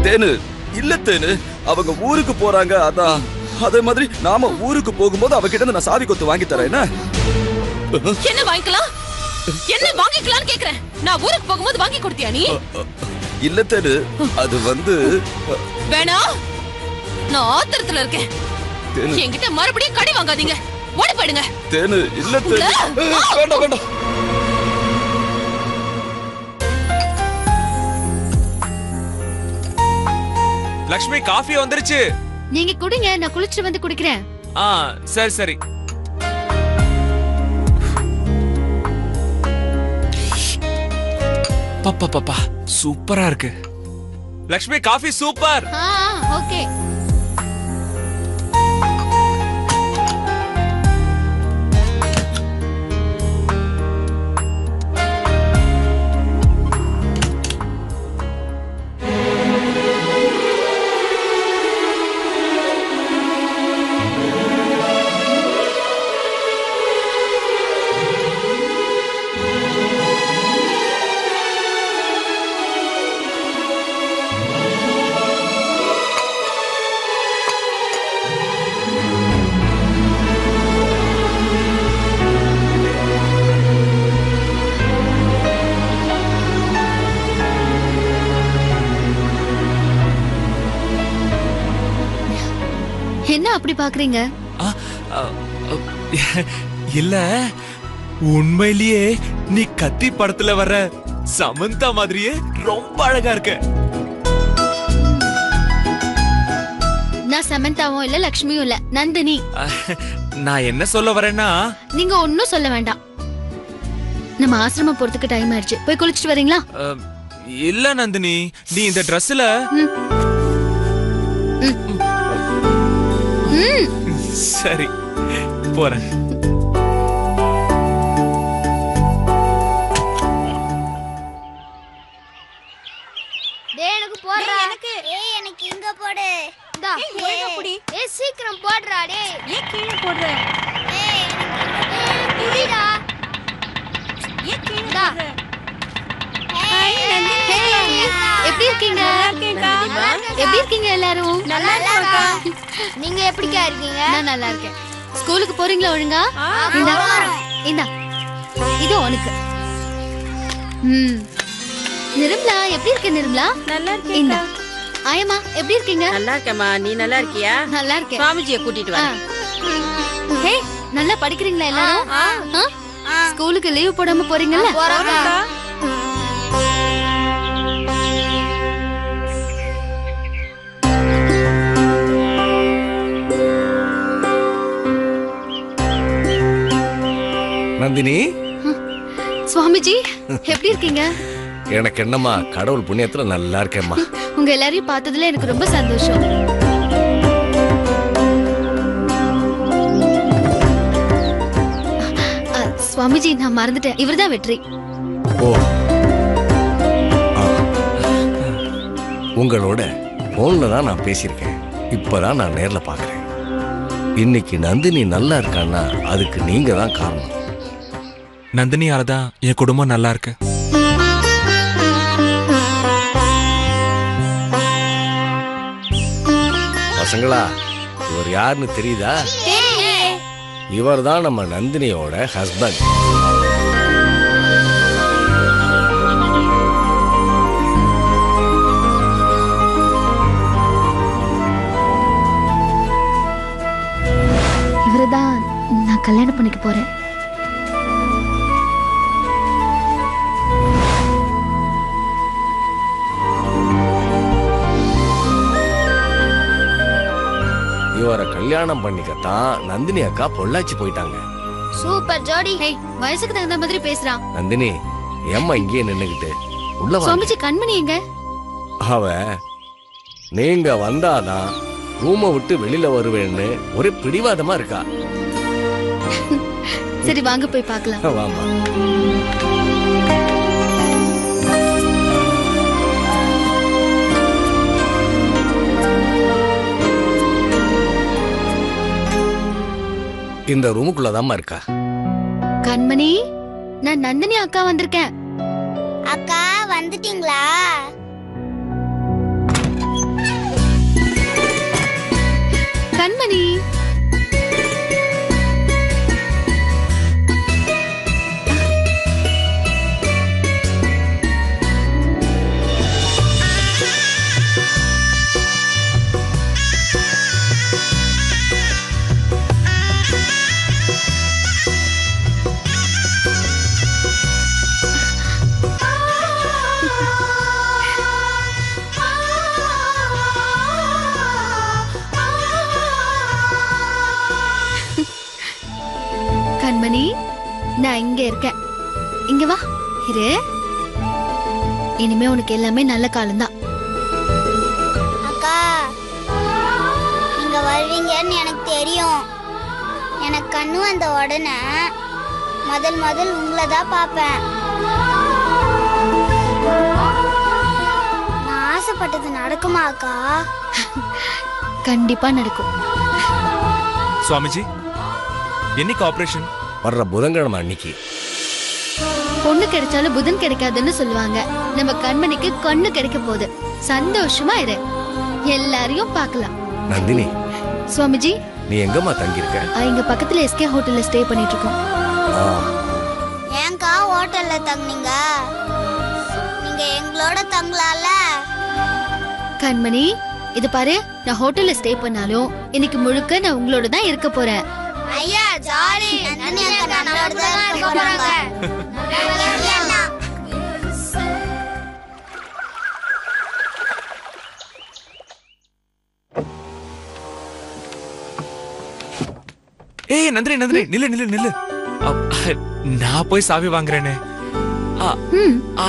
தேனு இல்ல தேனு, அவங்க ஊருக்கு போறாங்க. அதான் அதே மாதிரி நாம ஊருக்கு போகும்போது அவகிட்ட நான் சாவி கொத்து வாங்கி தரேன். என்ன வாங்கிக்கலாம்? என்ன வாங்கிக்கலாம்னு கேக்குறேன். நான் ஊருக்கு போகும்போது வாங்கி கொடுத்தியா நீ? இல்ல தேனு, அது வந்து வேணா, நான் ஆத்திரத்துல இருக்கேன். என்கிட்ட மறுபடியும் கடி வாங்காதீங்க. ஓடி போயிடுங்க. தேனு இல்ல தேனு, வேண்டாம் வேண்டாம். லக்ஷ்மி, காஃபி வந்துருச்சு. நீங்க குடிங்க, நான் குளிச்சிட்டு வந்து குடிக்கிறேன். சரி சரி. பாப்பா பாப்பா, சூப்பரா இருக்கு. Lakshmi, coffee super. ஓகே. என்ன அப்படி பாக்குறீங்க? இல்ல, உண்மையிலேயே நீ கத்தி படத்துல வர சமந்தா மாதிரியே ரொம்ப அழகா இருக்க. நான் சமந்தாவும் இல்ல, லக்ஷ்மியும் இல்ல, நந்தினி. நான் என்ன சொல்ல வரேன்னா, நீங்க ஒன்னும் சொல்ல வேண்டாம். நம்ம ஆசிரமம் போறதுக்கு டைம் ஆயிடுச்சு. போய் குளிச்சிட்டு வரீங்களா? இல்ல நந்தினி, நீ இந்த ட்ரெஸ்ல சரி போறேன். எனக்கு போடுறா. எனக்கு இங்க போடு. இந்தா ஒழுங்கா புடி. சீக்கிரம் போடுறா. டேய் ஏன் கீழே போடுற? புடிடா. ஏன் கீழே போடுற? எப்படி இருக்கீங்க? எப்படி இருக்கீங்க எல்லாரும்? நல்லா இருக்கா? நீங்க எப்படிக்கா இருக்கீங்க? நான் நல்லா இருக்கேன். ஸ்கூலுக்கு போறீங்களா ஒழுங்கா? இந்தா இது உனக்கு. நிர்மலா எப்படி இருக்க? நிர்மலா நல்லா இருக்கேன். ஆயம்மா எப்படி இருக்கீங்க? நல்லா இருக்கேம்மா. நீ நல்லா இருக்கியா? நல்லா இருக்கேன். சுவாமிஜியை கூட்டிட்டு வா. ஹே, நல்லா படிக்கிறீங்களா எல்லாரும்? ஸ்கூலுக்கு லீவ் போடாம போறீங்கல்ல? நந்தினி, சுவாமிஜி எப்படி இருக்கீங்க? எனக்கு என்னம்மா, கடவுள் புண்ணியத்துல நல்லா இருக்கேம்மா. உங்க எல்லாரையும் பார்த்ததுல எனக்கு ரொம்ப சந்தோஷம். சுவாமிஜி, நான் மறந்துட்டேன். இவர்தான் வெற்றி. ஓ, உங்களோட போன்ல தான் நான் பேசியிருக்கேன். இப்பதான் நான் நேர்ல பாக்குறேன். இன்னைக்கு நந்தினி நல்லா இருக்கான்னா அதுக்கு நீங்க தான் காரணம். நந்தினியாலதான் என் குடும்பம் நல்லா இருக்கு. பசங்களா, இவர் யாருன்னு தெரியுதா? இவர் தான் நம்ம நந்தினியோட ஹஸ்பண்ட். இவர்தான் நான் கல்யாணம் பண்ணிக்க போறேன். இவரை கல்யாணம் பண்ணிக்கத்தான் நந்தினி அக்கா பொள்ளாச்சி போயிட்டாங்க. சூப்பர் ஜோடி. ஹே, வயசுக்கு தகுந்த மாதிரி பேசுறான். நந்தினி, ஏம்மா இங்கேயே நின்னுகிட்டு உள்ள வா. சுவாமிஜி, கண்மணி எங்க? அவ நீங்க வந்தாதான் ரூமை விட்டு வெளியில வருவேன்னு ஒரே பிடிவாதமா இருக்கா. சரி, வாங்க போய் பார்க்கலாம். வாமா. இந்த ரூமுக்குள்ளதாம்மா இருக்கா. கண்மணி, நான் நந்தினி அக்கா வந்திருக்கேன். அக்கா வந்துட்டீங்களா? கண்மணி, கண்மணி, நான் இங்க இருக்கேன். இங்க வா, இரு. இனிமே உனக்கு எல்லாமே நல்ல காலம்தான். அக்கா நீங்க வருவீங்கன்னு எனக்கு தெரியும். எனக்கு கண்ணு வந்த உடனே முதல் உங்களை தான் பார்ப்பேன். நான் ஆசைப்பட்டது நடக்குமா அக்கா? கண்டிப்பா நடக்கும். சுவாமிஜி, என்னைக்கு ஆபரேஷன்? வர்ற புதன்கிழமை அன்னைக்கு. பொண்ணு கிடைச்சாலும் புதன் கிடைக்காதுன்னு சொல்லுவாங்க. நம்ம கண்மணிக்கு கண்ணு கிடைக்க போகுது. சந்தோஷமா இரு, எல்லாரையும் பார்க்கலாம். நந்தினி, சுவாமிஜி, நீ எங்கம்மா தங்கியிருக்க? இங்க பக்கத்துல எஸ்கே ஹோட்டல்ல ஸ்டே பண்ணிட்டு இருக்கோம். ஆ, ஏன்க்கா ஹோட்டல்ல தங்குனீங்க? நீங்க எங்களோட தங்கலாம்ல. கண்மணி, இது பாரு, நான் ஹோட்டல்ல ஸ்டே பண்ணாலும் இன்னைக்கு முழுக்க நான் உங்களோட தான் இருக்க போறேன். ஐயா ஜாலி. நந்தினி அக்கா நம்மளோட தான் இருக்க போறாங்க. ஏய் நந்தினி, நந்தினி, நில்லு நில்லு நில்லு. நான் போய் சாவி வாங்குறேனே,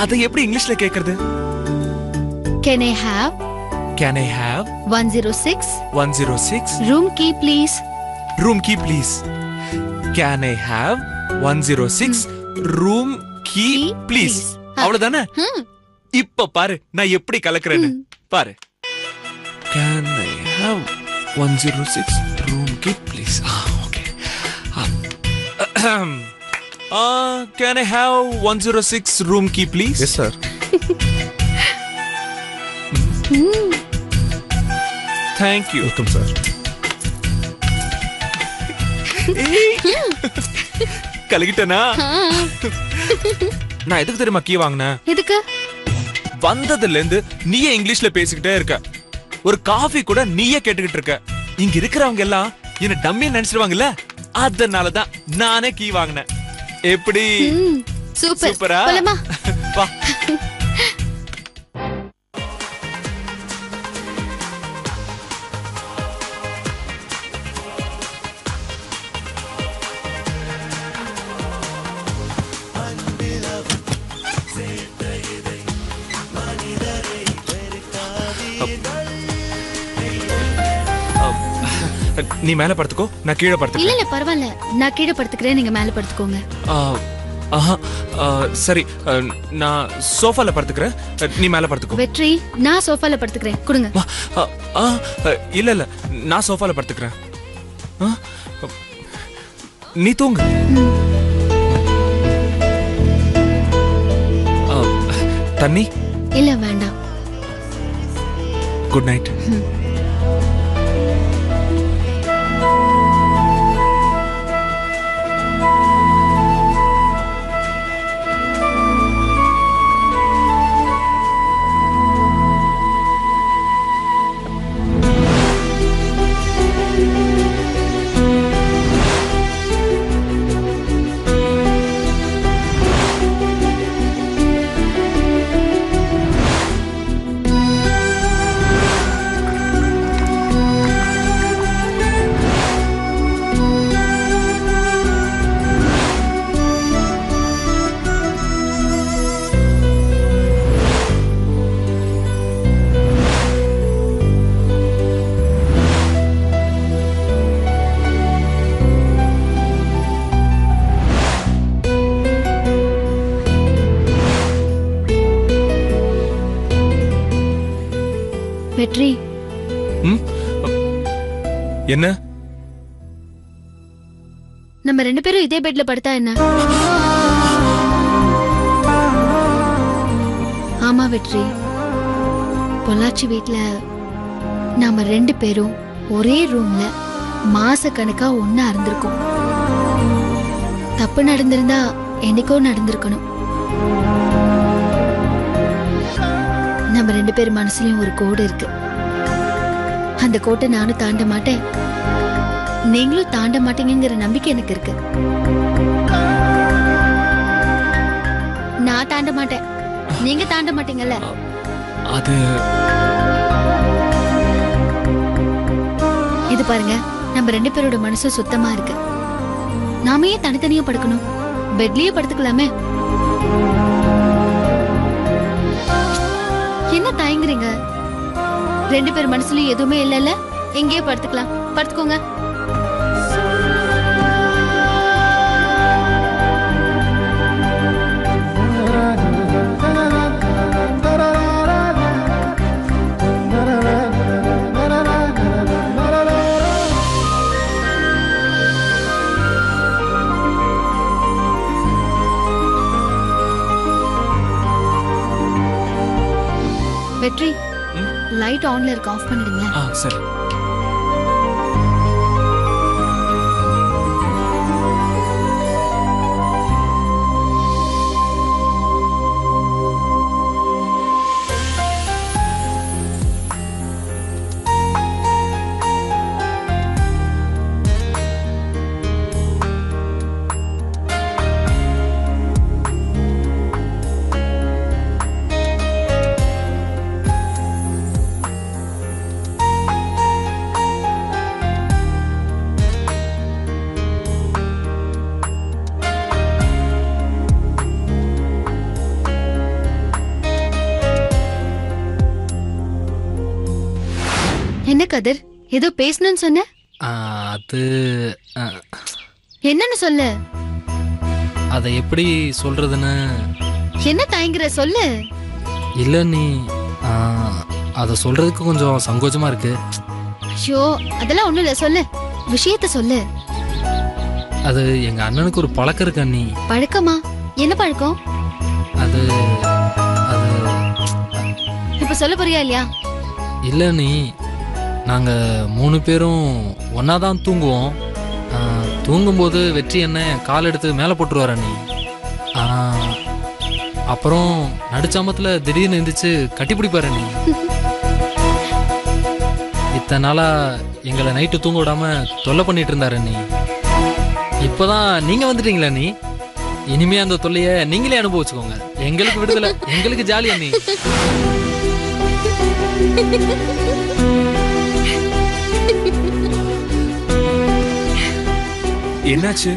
அதை எப்படி இங்கிலீஷ்ல கேக்குறது? Can I have Can I have 106 106 room key please? room key please? Can I have 106 room key please? அவ்வளவுதானே? இப்ப பாரு நான் எப்படி கலக்குறேன்னு பாரு. Can I have 106 room key please? Okay. Can I have 106 room key please? Yes sir. Thank you. Welcome sir. கலக்கிட்டனா? நான் எதுக்கு தெரியுமா key வாங்கினேன்? எதுக்கு? வந்ததுல இருந்து நீயே இங்கிலீஷ்ல பேசிக்கிட்டே இருக்க. ஒரு காஃபி கூட நீயே கேட்டுக்கிட்டு இருக்க. இங்க இருக்கிறவங்க எல்லாம் என்ன டம்மி நினைச்சிருவாங்கல்ல, அதனாலதான் நானே கீ வாங்கினேன். எப்படி? சூப்பர். சூப்பரா? போலாமா? வா. நீ மேல படுத்துக்கோ, நான் கீழே படுத்துக்கிறேன். இல்ல இல்ல பரவாயில்ல, நான் கீழே படுத்துக்கிறேன், நீங்க மேல படுத்துக்கோங்க. சரி, நான் சோஃபால படுத்துக்கிறேன், நீ மேல படுத்துக்கோ. வெற்றி, நான் சோஃபால படுத்துக்கிறேன், கொடுங்க. இல்ல இல்ல, நான் சோஃபால படுத்துக்கிறேன். நீ தூங்கு. தண்ணி? இல்ல வேண்டாம். Good night. வெற்றி, என்ன? நம்ம 2 பேரும் இதே பெட்ல படுத்தா என்ன? ஆமா வெற்றி, பொள்ளாச்சி வீட்ல நாம 2 பேரும் ஒரே ரூம்ல மாச கணக்கா ஒன்னா இருந்திருக்கோம். தப்பு நடந்திருந்தா என்னைக்கோ நடந்திருக்கணும். நம்ம 2 பேர் மனசுலயும் ஒரு கோடு இருக்கு. அந்த கோட்டை நானும் தாண்ட மாட்டேன், நீங்களும் தாண்ட மாட்டீங்கிற நம்பிக்கை எனக்கு இருக்கு. நான் தாண்ட மாட்டேன், நீங்க தாண்ட மாட்டீங்கல்ல? அது இது பாருங்க, நம்ம 2 பேரோட மனசு சுத்தமா இருக்கு. நாம ஏன் தனித்தனியா படுக்கணும்? பெட்லயே படுத்துக்கலாமே. என்ன தயங்குறீங்க? 2 பேர் மனசுலயும் எதுவுமே இல்லைல்ல? எங்கேயே படுத்துக்கலாம். படுத்துக்கோங்க. வெற்றி, லைட் ஆன்ல இருக்கு, ஆஃப் பண்ணிடுங்க. சரி. என்ன கதிர், ஏதோ பேசணும்னு சொன்ன? அது என்னன்னு சொல்லு. அதை எப்படி சொல்றதுன்னு. என்ன தயங்குற, சொல்லு. இல்ல நீ அதை சொல்றதுக்கு கொஞ்சம் சங்கோச்சமா இருக்கு. ஐயோ, அதெல்லாம் ஒண்ணும் இல்ல, சொல்லு, விஷயத்த சொல்லு. அது எங்க அண்ணனுக்கு ஒரு பழக்கம் இருக்கு அண்ணி. பழக்கமா? என்ன பழக்கம்? அது அது இப்ப சொல்ல போறியா இல்லையா? இல்ல நீ, நாங்க 3 பேரும் ஒன்னா தான் தூங்குவோம். தூங்கும்போது வெற்றி என்ன கால் எடுத்து மேலே போட்டுருவார நீ. அப்புறம் நடுச்சாமத்துல திடீர்னு எந்திரிச்சு கட்டிப்பிடிப்பாரு நீ. இத்தனை நாளா எங்களை நைட்டு தூங்க விடாம தொல்லை பண்ணிட்டு இருந்தாரு நீ. இப்பதான் நீங்க வந்துட்டீங்களா நீ. இனிமே அந்த தொல்லைய நீங்களே அனுபவிச்சுக்கோங்க. எங்களுக்கு விடுதலை, எங்களுக்கு ஜாலியா நீ. என்னாச்சு?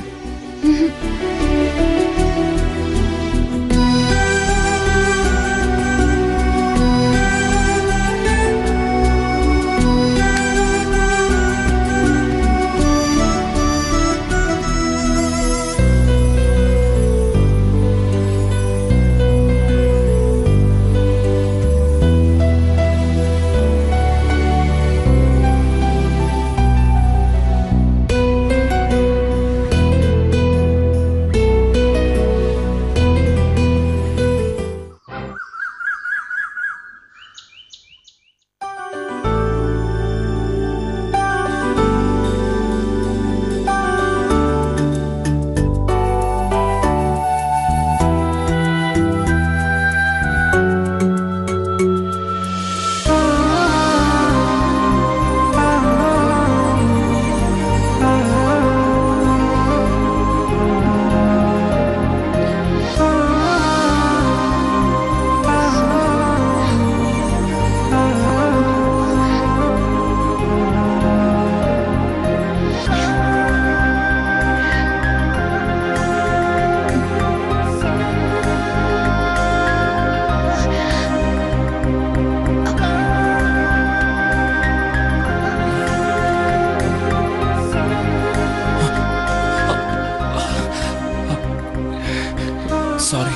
சாரி.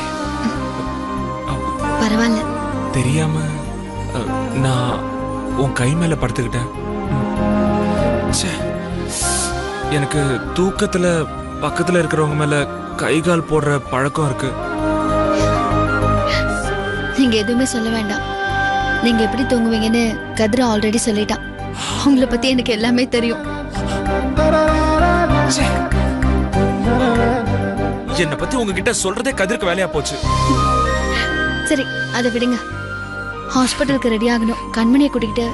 பரவாயில்ல. தெரியாம நான் உன் கை மேல படுத்துக்கிட்டேன். எனக்கு தூக்கத்துல பக்கத்துல இருக்கிறவங்க மேல கை கால் போடுற பழக்கம் இருக்கு. நீங்க எதுவுமே சொல்ல வேண்டாம். நீங்க எப்படி தூங்குவீங்கன்னு கதிர ஆல்ரெடி சொல்லிட்டான். உங்களை பத்தி எனக்கு எல்லாமே தெரியும். என்னை பத்தி உங்ககிட்ட சொல்றதே கதிருக்கு வேலையா போச்சு. சரி, அதை விடுங்க. ஹாஸ்பிட்டலுக்கு ரெடி ஆகணும். கண்மணியை கூட்டிக்கிட்டு.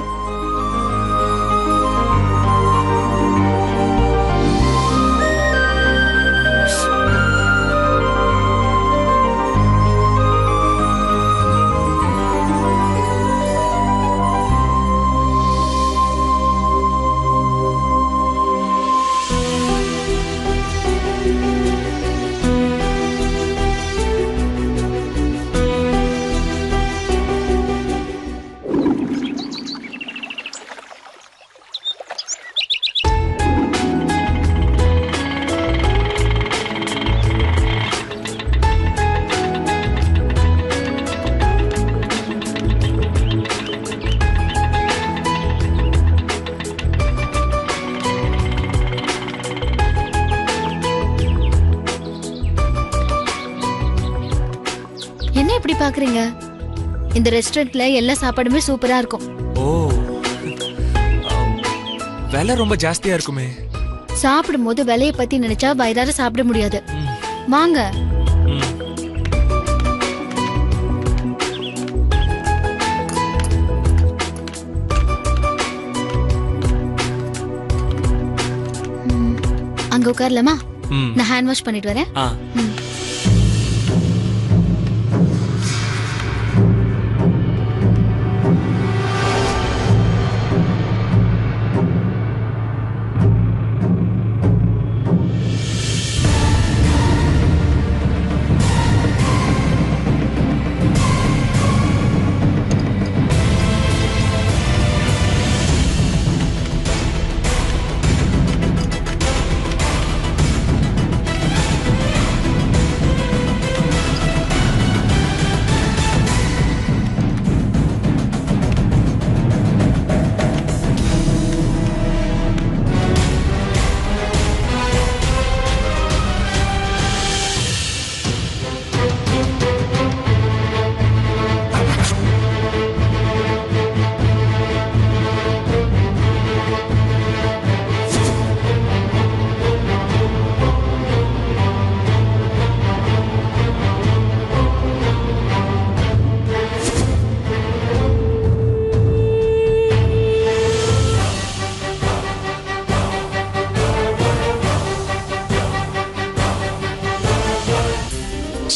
என்ன இப்படி பாக்குறீங்க? இந்த ரெஸ்டாரண்ட்ல எல்லா சாப்பாடுமே சூப்பரா இருக்கும். ஓ, விலை ரொம்ப ஜாஸ்தியா இருக்குமே. சாப்பிடும் போது விலைய பத்தி நினைச்சா வயிறார சாப்பிட முடியாது. வாங்க. அங்க உட்காரலாமா? நான் ஹேண்ட் வாஷ் பண்ணிட்டு வரேன்.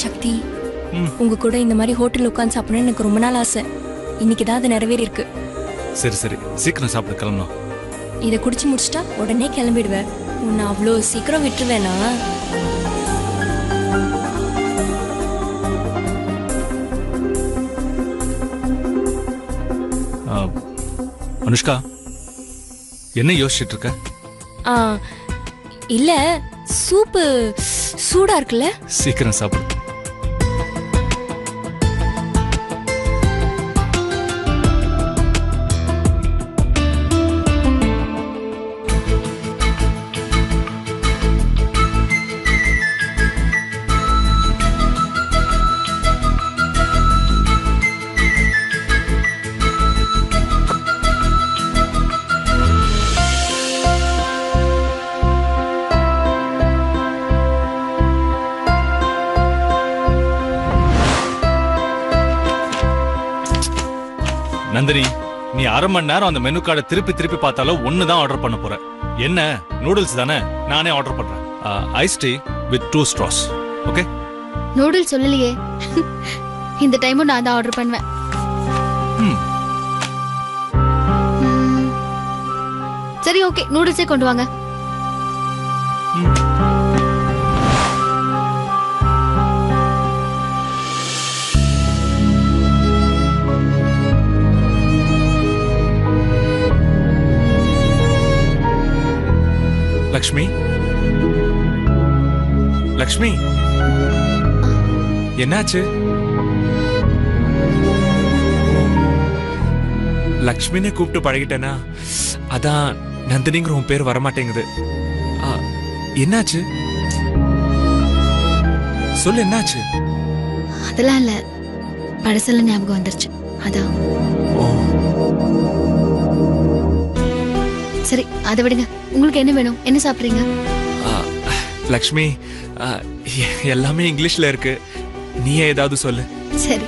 சக்தி, உங்க கூட இந்த மாதிரி ஹோட்டல் உட்காந்து சாப்பிடணும்னு எனக்கு ரொம்ப நாள் ஆசை. இன்னைக்கு தான் அது நிறைவேறி இருக்கு. சரி சரி, சீக்கிரம் சாப்பிட கிளம்பணும். இதை குடிச்சு முடிச்சிட்டா உடனே கிளம்பிடுவேன். உன்னை அவ்வளோ சீக்கிரம் விட்டுருவேனா? அனுஷ்கா, என்ன யோசிச்சுட்டு இருக்க? இல்ல, சூப்பு சூடா இருக்குல்ல? சீக்கிரம் சாப்பிடு. நந்தினி, நீ அரை மணி நேரம் அந்த மெனு கார்டை திருப்பி திருப்பி பார்த்தாலும் ஒண்ணுதான் ஆர்டர் பண்ண போற. என்ன, நூடுல்ஸ் தானே? நானே ஆர்டர் பண்றேன். Ice tea with 2 straws. Okay? Noodles சொல்லலையே. இந்த டைமும் நான் தான் ஆர்டர் பண்ணுவேன். சரி, ஓகே, நூடுல்ஸே கொண்டு வாங்க. லக்ஷ்மி, லக்ஷ்மி, என்னாச்சு? லக்ஷ்மின்னு கூப்பிட்டு பழகிட்டேனா, அதான் நந்தினிங்கிற உன் பேர் வரமாட்டேங்குது. என்னாச்சு? சொல்லு என்னாச்சு? அதெல்லாம் இல்ல, பழசெல்லாம் ஞாபகம் வந்துருச்சு, அதான். ஓ, சரி அதை விடுங்க. உங்களுக்கு என்ன வேணும்? என்ன சாப்பிடுறீங்க? லக்ஷ்மி, எல்லாமே இங்கிலீஷ்ல இருக்கு, நீ ஏதாவது சொல்லு. சரி,